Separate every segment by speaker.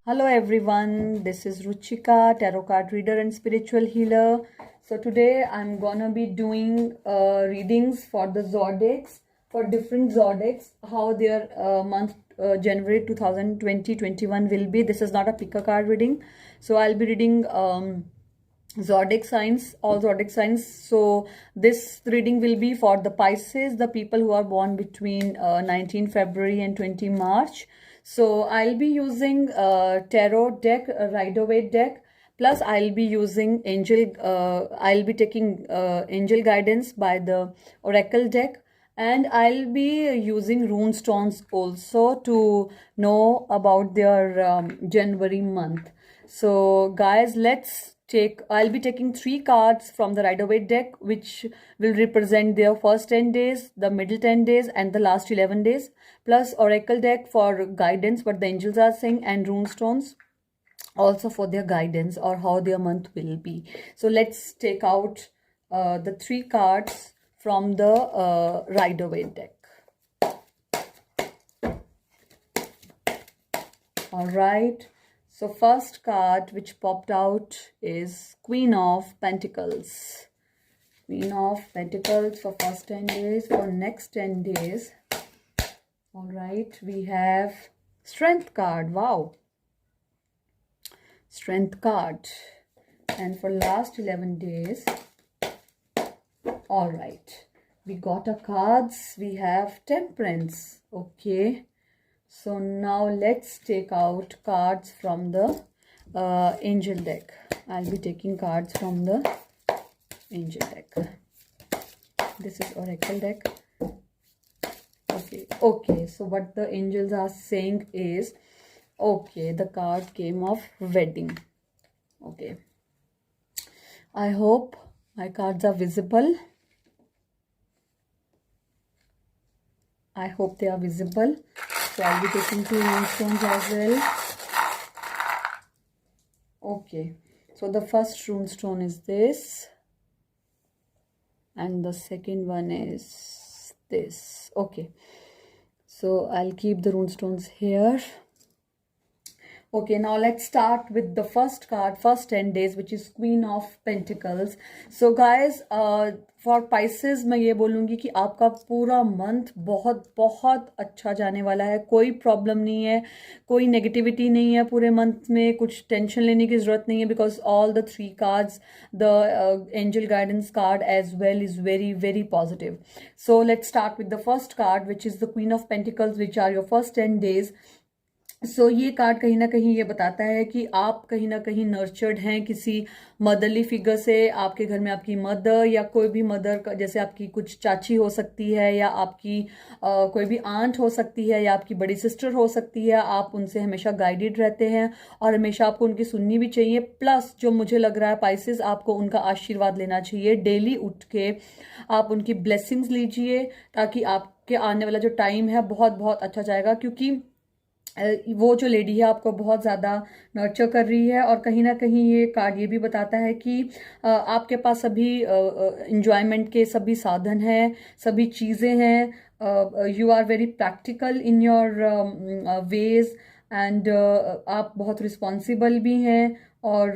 Speaker 1: Hello everyone, this is Ruchika, tarot card reader and spiritual healer. So today I'm gonna be doing readings for the zodiacs, for different zodiacs, how their month January 2020-21 will be. This is not a pick a card reading. So I'll be reading zodiac signs, all zodiac signs. So this reading will be for the Pisces, the people who are born between 19 February and 20 March. So I'll be using tarot deck, Rider-Waite deck. Plus, I'll be using I'll be taking angel guidance by the Oracle deck. And I'll be using rune stones also to know about their January month. So guys, I'll be taking 3 cards from the Rider-Waite deck, which will represent their first 10 days, the middle 10 days, and the last 11 days, plus Oracle deck for guidance, what the angels are saying, and rune stones also for their guidance or how their month will be. So let's take out the 3 cards from the Rider-Waite deck. All right. So first card which popped out is Queen of Pentacles. Queen of Pentacles for first 10 days, for next 10 days. All right, we have Strength card. Wow. Strength card. And for last 11 days. All right, we got our cards. We have Temperance. Okay. So now let's take out cards from the angel deck. I'll be taking cards from the angel deck. This is Oracle deck. Okay. So what the angels are saying is, okay, the card came of wedding. Okay. I hope my cards are visible. I hope they are visible. So I'll be taking 2 rune stones as well. Okay. So the first rune stone is this. And the second one is this. Okay. So I'll keep the rune stones here. Okay, now let's start with the first card, first 10 days, which is Queen of Pentacles. So guys, for Pisces मैं ये बोलूँगी कि आपका पूरा month बहुत बहुत अच्छा जाने वाला है. कोई प्रॉब्लम नहीं है, कोई नेगेटिविटी नहीं है पूरे मंथ में, कुछ टेंशन लेने की ज़रूरत नहीं है, because all the 3 cards, the angel guidance card as well is very, very positive. So let's start with the first card, which is the Queen of Pentacles, which are your first 10 days. सो ये card कहीं ना कहीं ये बताता है कि आप कहीं ना कहीं नर्चर्ड हैं किसी मदरली फिगर से. आपके घर में आपकी मदर या कोई भी मदर, जैसे आपकी कुछ चाची हो सकती है, या आपकी कोई भी आंट हो सकती है, या आपकी बड़ी सिस्टर हो सकती है. आप उनसे हमेशा गाइडेड रहते हैं और हमेशा आपको उनकी सुननी भी चाहिए. प्लस जो मुझे लग रहा है पाइसेस, आपको उनका आशीर्वाद लेना चाहिए. डेली उठ के आप उनकी ब्लेसिंग्स लीजिए, ताकि आपके आने वाला जो टाइम है बहुत बहुत अच्छा जाएगा. क्योंकि वो जो लेडी है आपको बहुत ज़्यादा नर्चर कर रही है. और कहीं ना कहीं ये कार्ड ये भी बताता है कि आपके पास सभी इंजॉयमेंट के सभी साधन हैं, सभी चीज़ें हैं. You are very practical in your ways, and आप बहुत रिस्पॉन्सिबल भी हैं, और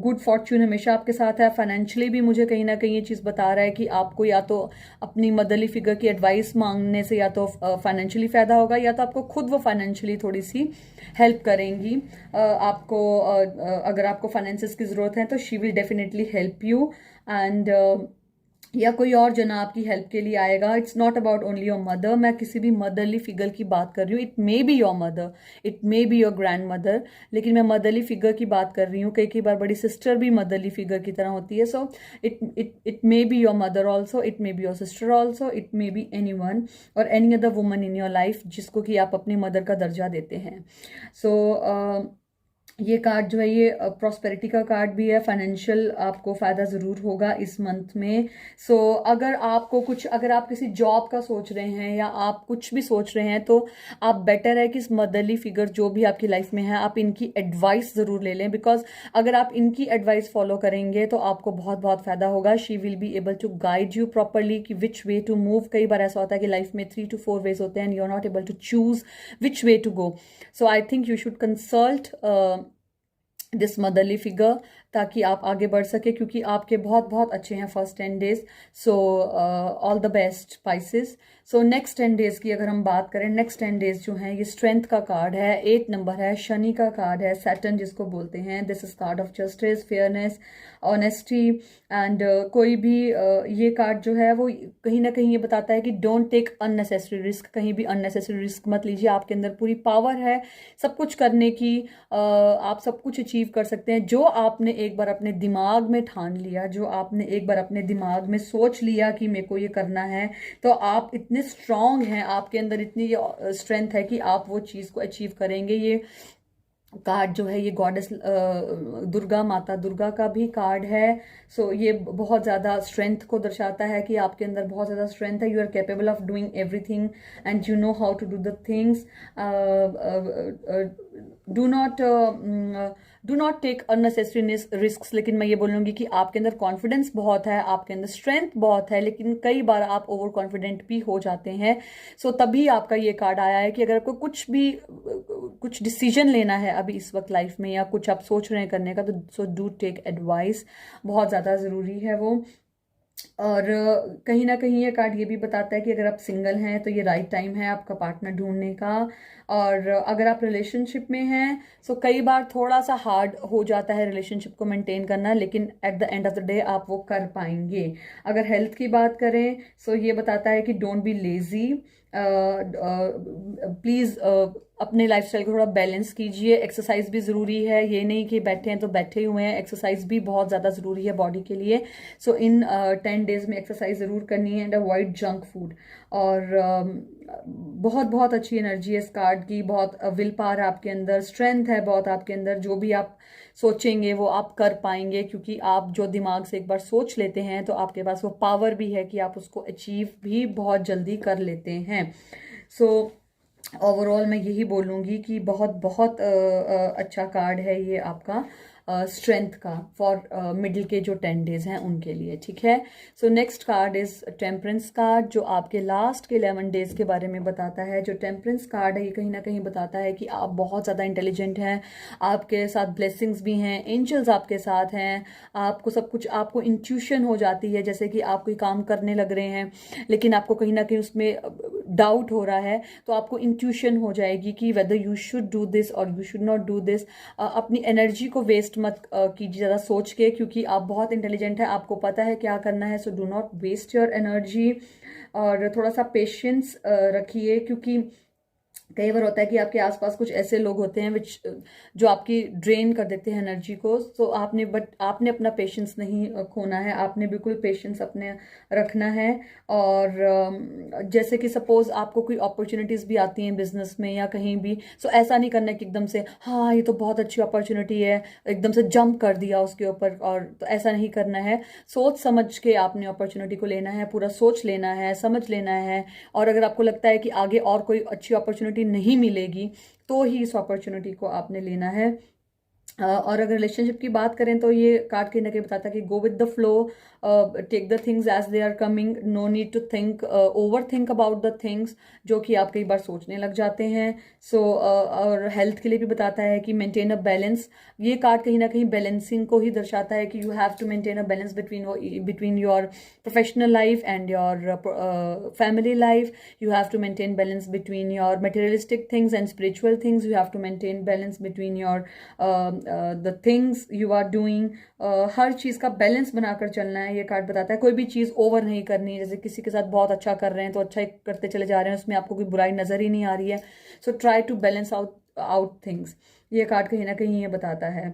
Speaker 1: गुड फॉर्च्यून हमेशा आपके साथ है. फाइनेंशियली भी मुझे कहीं ना कहीं ये चीज़ बता रहा है कि आपको या तो अपनी मदरली फिगर की एडवाइस मांगने से या तो फाइनेंशियली फ़ायदा होगा, या तो आपको खुद वो फाइनेंशियली थोड़ी सी हेल्प करेंगी. अगर आपको फाइनेंसेस की ज़रूरत है तो she will definitely help you. And या कोई और जना आपकी हेल्प के लिए आएगा. It's not about only your mother. मैं किसी भी मदरली फिगर की बात कर रही हूँ. It may be your mother, it may be your grand mother, लेकिन मैं मदरली फिगर की बात कर रही हूँ. कई बार बड़ी सिस्टर भी मदरली फिगर की तरह होती है. So it may be your mother also, it may be your sister also, it may be any one और any other woman in your life जिसको कि आप अपनी मदर का दर्जा देते हैं. सो ये कार्ड जो है ये प्रॉस्पेरिटी का कार्ड भी है, फाइनेंशियल आपको फ़ायदा ज़रूर होगा इस मंथ में। सो अगर आपको कुछ, अगर आप किसी जॉब का सोच रहे हैं या आप कुछ भी सोच रहे हैं, तो आप बेटर है कि इस मदरली फिगर जो भी आपकी लाइफ में है आप इनकी एडवाइस ज़रूर ले लें, बिकॉज अगर आप इनकी एडवाइस फॉलो करेंगे तो आपको बहुत बहुत फ़ायदा होगा। She will be able to guide you properly कि विच वे टू मूव। कई बार ऐसा होता है कि लाइफ में 3 to 4 वेज होते हैं and you are not able to choose which way to go. So I think you should consult this motherly figure ताकि आप आगे बढ़ सके, क्योंकि आपके बहुत बहुत अच्छे हैं first 10 days. So all the best spices. So next 10 days की अगर हम बात करें, नेक्स्ट 10 डेज जो हैं ये स्ट्रेंथ का कार्ड है, 8 नंबर है, शनि का कार्ड है, सैटर्न जिसको बोलते हैं। This is called of justice, fairness, honesty and कोई भी ये कार्ड जो है वो कहीं ना कहीं ये बताता है कि डोंट टेक अननेसेसरी रिस्क। कहीं भी अननेसेसरी रिस्क मत लीजिए। आपके अंदर पूरी पावर है सब कुछ करने की, आप सब कुछ अचीव कर सकते हैं। जो आपने एक बार अपने दिमाग में ठान लिया, जो आपने एक बार अपने दिमाग में सोच लिया कि मेरे को ये करना है, तो आप इतने स्ट्रांग हैं, आपके अंदर इतनी स्ट्रेंथ है कि आप वो चीज़ को अचीव करेंगे। ये कार्ड जो है ये गॉडेस दुर्गा, माता दुर्गा का भी कार्ड है। सो ये बहुत ज़्यादा स्ट्रेंथ को दर्शाता है कि आपके अंदर बहुत ज़्यादा स्ट्रेंथ है। You are capable of doing everything and you know how to do the things. Do not take unnecessary risk. लेकिन मैं ये बोलूँगी कि आपके अंदर कॉन्फिडेंस बहुत है, आपके अंदर स्ट्रेंथ बहुत है, लेकिन कई बार आप ओवर कॉन्फिडेंट भी हो जाते हैं। सो तभी आपका ये कार्ड आया है कि अगर आपको कुछ भी कुछ डिसीजन लेना है अभी इस वक्त लाइफ में, या कुछ आप सोच रहे हैं करने का, तो सो डू टेक एडवाइस, बहुत ज़्यादा ज़रूरी है वो। और कहीं ना कहीं ये कार्ड ये भी बताता है कि अगर आप सिंगल हैं तो ये राइट टाइम है आपका पार्टनर ढूंढने का। और अगर आप रिलेशनशिप में हैं सो कई बार थोड़ा सा हार्ड हो जाता है रिलेशनशिप को मेंटेन करना, लेकिन at the end of the day आप वो कर पाएंगे। अगर हेल्थ की बात करें सो ये बताता है कि डोंट बी लेजी, प्लीज़ अपने लाइफस्टाइल को थोड़ा बैलेंस कीजिए। एक्सरसाइज भी ज़रूरी है, ये नहीं कि बैठे हैं तो बैठे हुए हैं, एक्सरसाइज भी बहुत ज़्यादा ज़रूरी है बॉडी के लिए। सो इन 10 डेज में एक्सरसाइज ज़रूर करनी है एंड अवॉइड जंक फूड। और बहुत बहुत अच्छी एनर्जी है इस कार्ड की, बहुत विल पावर है आपके अंदर, स्ट्रेंथ है बहुत आपके अंदर। जो भी आप सोचेंगे वो आप कर पाएंगे, क्योंकि आप जो दिमाग से एक बार सोच लेते हैं तो आपके पास वो पावर भी है कि आप उसको अचीव भी बहुत जल्दी कर लेते हैं। सो ओवरऑल मैं यही बोलूँगी कि बहुत बहुत अच्छा कार्ड है ये आपका स्ट्रेंथ का, फॉर मिडिल के जो 10 डेज हैं उनके लिए, ठीक है। So next card is temperance card, जो आपके लास्ट के 11 डेज के बारे में बताता है। जो टेम्परेंस कार्ड है ये कहीं ना कहीं बताता है कि आप बहुत ज़्यादा इंटेलिजेंट हैं, आपके साथ ब्लेसिंग्स भी हैं, एंजल्स आपके साथ हैं, आपको सब कुछ, आपको इंट्यूशन हो जाती है, जैसे कि आप कोई काम करने लग रहे हैं लेकिन आपको कहीं ना कहीं उसमें डाउट हो रहा है, तो आपको इंट्यूशन हो जाएगी कि whether you should do this और you should not do this. अपनी एनर्जी को वेस्ट मत कीजिए ज़्यादा सोच के, क्योंकि आप बहुत इंटेलिजेंट हैं, आपको पता है क्या करना है। So do not waste your energy और थोड़ा सा पेशेंस रखिए, क्योंकि कई बार होता है कि आपके आसपास कुछ ऐसे लोग होते हैं विच जो आपकी ड्रेन कर देते हैं एनर्जी को। तो आपने अपना पेशेंस नहीं खोना है, आपने बिल्कुल पेशेंस अपने रखना है। और जैसे कि सपोज आपको कोई अपॉर्चुनिटीज़ भी आती हैं बिजनेस में या कहीं भी, सो ऐसा नहीं करना है कि एकदम से हाँ ये तो बहुत अच्छी अपॉर्चुनिटी है, एकदम से जंप कर दिया उसके ऊपर, और तो ऐसा नहीं करना है। सोच समझ के आपने अपॉर्चुनिटी को लेना है, पूरा सोच लेना है, समझ लेना है। और अगर आपको लगता है कि आगे और कोई अच्छी अपॉर्चुनिटी नहीं मिलेगी तो ही इस अपॉर्चुनिटी को आपने लेना है। और अगर रिलेशनशिप की बात करें तो ये कार्ड कहीं ना कहीं बताता है कि go with the flow, take the things as they are coming, no need to think over think about the things जो कि आप कई बार सोचने लग जाते हैं। सो और हेल्थ के लिए भी बताता है कि मेंटेन अ बैलेंस। ये कार्ड कहीं ना कहीं बैलेंसिंग को ही दर्शाता है कि you have to maintain a balance between your professional life and your family life. You have to maintain balance between your materialistic things and spiritual things. You have to maintain balance between your the things you are doing. हर चीज़ का balance बनाकर चलना है, ये card बताता है। कोई भी चीज़ ओवर नहीं करनी है, जैसे किसी के साथ बहुत अच्छा कर रहे हैं तो अच्छा ही करते चले जा रहे हैं, उसमें आपको कोई बुराई नज़र ही नहीं आ रही है। So try to balance out things, ये कार्ड कहीं ना कहीं ये बताता है।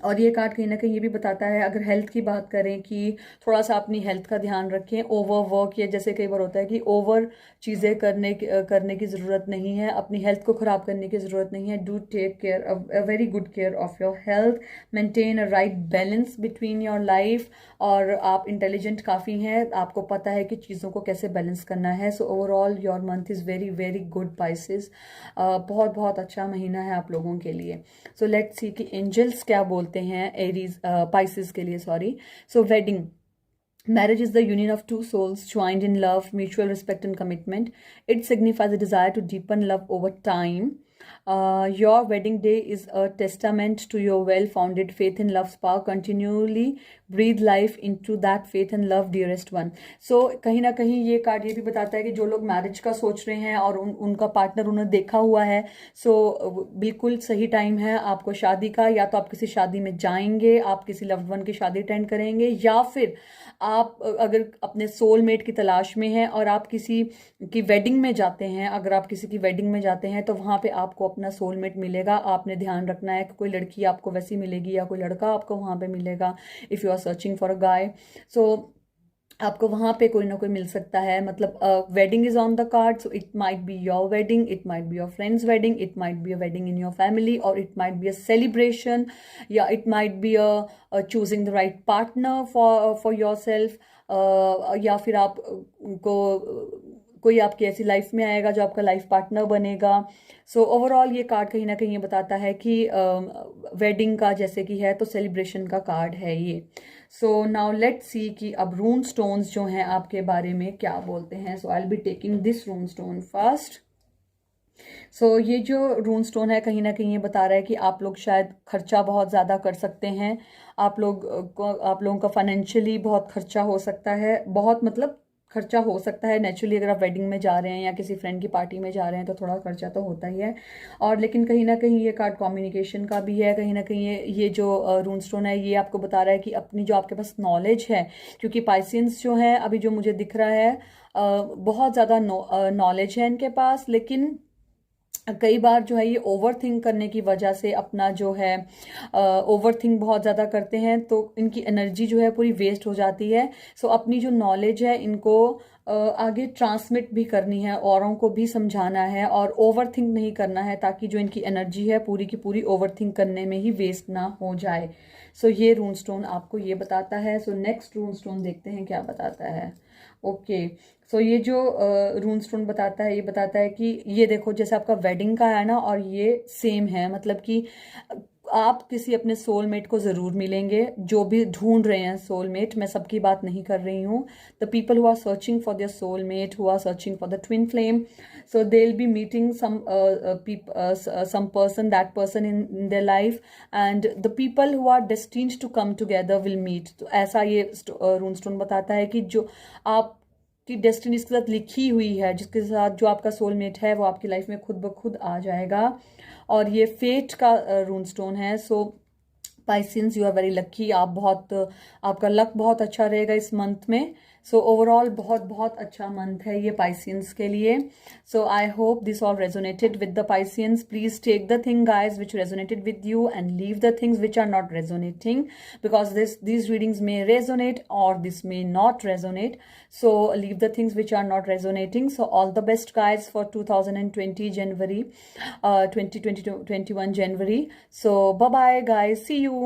Speaker 1: और ये कार्ड कहीं ना कहीं ये भी बताता है, अगर हेल्थ की बात करें, कि थोड़ा सा अपनी हेल्थ का ध्यान रखें। ओवर वर्क, या जैसे कई बार होता है कि ओवर चीज़ें करने की ज़रूरत नहीं है, अपनी हेल्थ को ख़राब करने की ज़रूरत नहीं है। Do take care, a very good care of your health, maintain a right balance between your life. और आप इंटेलिजेंट काफ़ी हैं, आपको पता है कि चीज़ों को कैसे बैलेंस करना है। So overall your month is very very good Pisces. बहुत बहुत अच्छा महीना है आप लोगों के लिए। सो लेट्स सी कि एंजल्स क्या बोलते हैं एरीज पाइसेस के लिए, sorry. So wedding, marriage is the union of two souls joined in love, mutual respect and commitment. It signifies a desire to deepen love over time. Your wedding day is a testament to your well-founded faith in love spark. Continually breathe life into that faith and love, dearest one. So कहीं ना कहीं ये card ये भी बताता है कि जो लोग मैरिज का सोच रहे हैं और उनका पार्टनर उन्हें देखा हुआ है, सो बिल्कुल सही टाइम है आपको शादी का। या तो आप किसी शादी में जाएंगे, आप किसी लव्ड वन की शादी अटेंड करेंगे, या फिर आप अगर अपने सोलमेट की तलाश में हैं और आप किसी की वेडिंग में जाते हैं, अगर आप किसी की वेडिंग में जाते हैं तो वहाँ पे आपको अपना सोलमेट मिलेगा। आपने ध्यान रखना है कि कोई लड़की आपको वैसी मिलेगी या कोई लड़का आपको वहाँ पे मिलेगा। If you are searching for a guy, so आपको वहाँ पे कोई ना कोई मिल सकता है। मतलब wedding is on the card, so it might be your wedding, it might be your friend's wedding, it might be a wedding in your family, और it might be a celebration, या it might be a choosing the right partner for yourself. या फिर आप को कोई आपकी ऐसी life में आएगा जो आपका लाइफ पार्टनर बनेगा। सो ओवरऑल ये कार्ड कहीं ना कहीं ये बताता है कि वेडिंग का जैसे कि है, तो सेलिब्रेशन का कार्ड है ये। सो नाउ लेट्स सी कि अब रून स्टोन्स जो हैं आपके बारे में क्या बोलते हैं। So I will be taking this rune stone first. So ये जो रून स्टोन है कहीं ना कहीं ये बता रहा है कि आप लोग शायद खर्चा बहुत ज़्यादा कर सकते हैं। आप लोगों का फाइनेंशियली बहुत खर्चा हो सकता है, बहुत मतलब खर्चा हो सकता है नेचुरली। अगर आप वेडिंग में जा रहे हैं या किसी फ्रेंड की पार्टी में जा रहे हैं तो थोड़ा खर्चा तो होता ही है। और लेकिन कहीं ना कहीं ये कार्ड कम्युनिकेशन का भी है। कहीं ना कहीं ये जो रून स्टोन है ये आपको बता रहा है कि अपनी जो आपके पास नॉलेज है, क्योंकि पाइसियंस जो है अभी जो मुझे दिख रहा है बहुत ज़्यादा नॉलेज है इनके पास, लेकिन कई बार जो है ये ओवर थिंक करने की वजह से अपना जो है ओवर थिंक बहुत ज़्यादा करते हैं, तो इनकी एनर्जी जो है पूरी वेस्ट हो जाती है। सो अपनी जो नॉलेज है इनको आगे ट्रांसमिट भी करनी है, औरों को भी समझाना है, और ओवर थिंक नहीं करना है, ताकि जो इनकी एनर्जी है पूरी की पूरी ओवर थिंक करने में ही वेस्ट ना हो जाए। सो ये रून स्टोन आपको ये बताता है। सो नेक्स्ट रून स्टोन देखते हैं क्या बताता है। ओके, सो ये जो रून स्टोन बताता है ये बताता है कि ये देखो, जैसे आपका वेडिंग का है ना, और ये सेम है, मतलब कि आप किसी अपने सोलमेट को ज़रूर मिलेंगे। जो भी ढूंढ रहे हैं सोलमेट, मैं सबकी बात नहीं कर रही हूँ, the people who are searching for their soulmate, who are searching for the twin flame, so they'll be meeting some person, that person in their life, and the people who are destined to come together will meet. तो ऐसा ये रून stone बताता है कि जो आप की destiny इसके साथ लिखी हुई है, जिसके साथ जो आपका सोलमेट है वो आपकी लाइफ में खुद ब खुद आ जाएगा। और ये फेट का रून स्टोन है। So Pisceans, you are very lucky. आपका लक बहुत अच्छा रहेगा इस मंथ में। सो ओवरऑल बहुत बहुत अच्छा मंथ है ये पाइसियंस के लिए। So I hope this all resonated with the Pisceans. Please take the thing guys which resonated with you and leave the things which are not resonating, because these readings may resonate or this may not resonate. So leave the things which are not resonating. So all the best guys for 2020 January, 2021 January. So bye bye guys, see you.